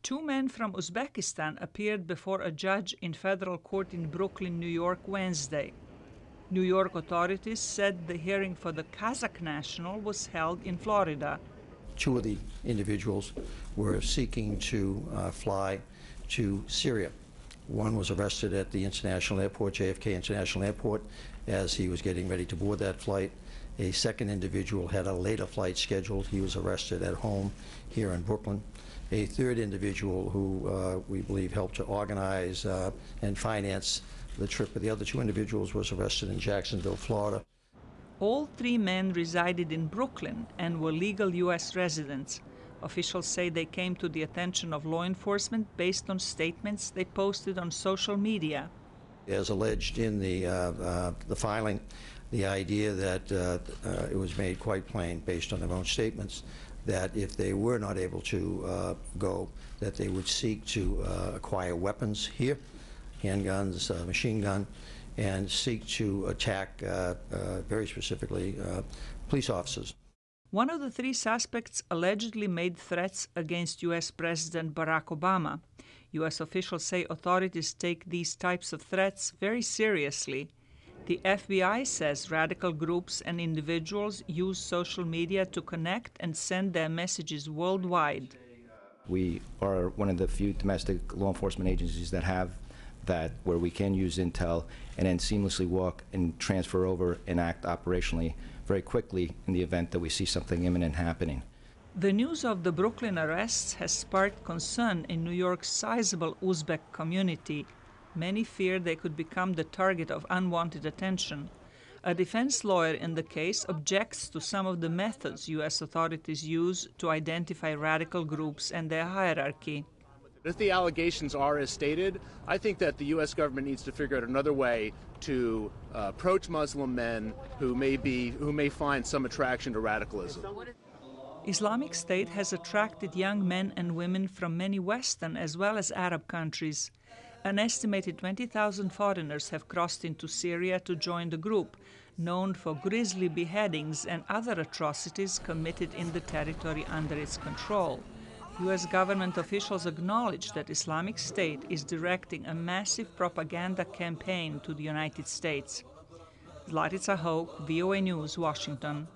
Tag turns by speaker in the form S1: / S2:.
S1: Two men from Uzbekistan appeared before a judge in federal court in Brooklyn, New York, Wednesday. New York authorities said the hearing for the Kazakh national was held in Florida.
S2: Two of the individuals were seeking to fly to Syria. One was arrested at the international airport, JFK International Airport, as he was getting ready to board that flight. A second individual had a later flight scheduled. He was arrested at home here in Brooklyn. A third individual who we believe helped to organize and finance the trip of the other two individuals was arrested in Jacksonville, Florida.
S1: All three men resided in Brooklyn and were legal U.S. residents. Officials say they came to the attention of law enforcement based on statements they posted on social media.
S2: As alleged in the filing, the idea that it was made quite plain based on their own statements that if they were not able to go, that they would seek to acquire weapons here, handguns, machine gun, and seek to attack, very specifically, police officers.
S1: One of the three suspects allegedly made threats against U.S. President Barack Obama. U.S. officials say authorities take these types of threats very seriously. The FBI says radical groups and individuals use social media to connect and send their messages worldwide.
S3: We are one of the few domestic law enforcement agencies that have that, where we can use intel and then seamlessly walk and transfer over and act operationally very quickly in the event that we see something imminent happening.
S1: The news of the Brooklyn arrests has sparked concern in New York's sizable Uzbek community. Many fear they could become the target of unwanted attention. A defense lawyer in the case objects to some of the methods U.S. authorities use to identify radical groups and their hierarchy.
S4: If the allegations are as stated, I think that the U.S. government needs to figure out another way to approach Muslim men who may find some attraction to radicalism.
S1: Islamic State has attracted young men and women from many Western as well as Arab countries. An estimated 20,000 foreigners have crossed into Syria to join the group, known for grisly beheadings and other atrocities committed in the territory under its control. U.S. government officials acknowledge that Islamic State is directing a massive propaganda campaign to the United States. Zlatica, Hoke, VOA News, Washington.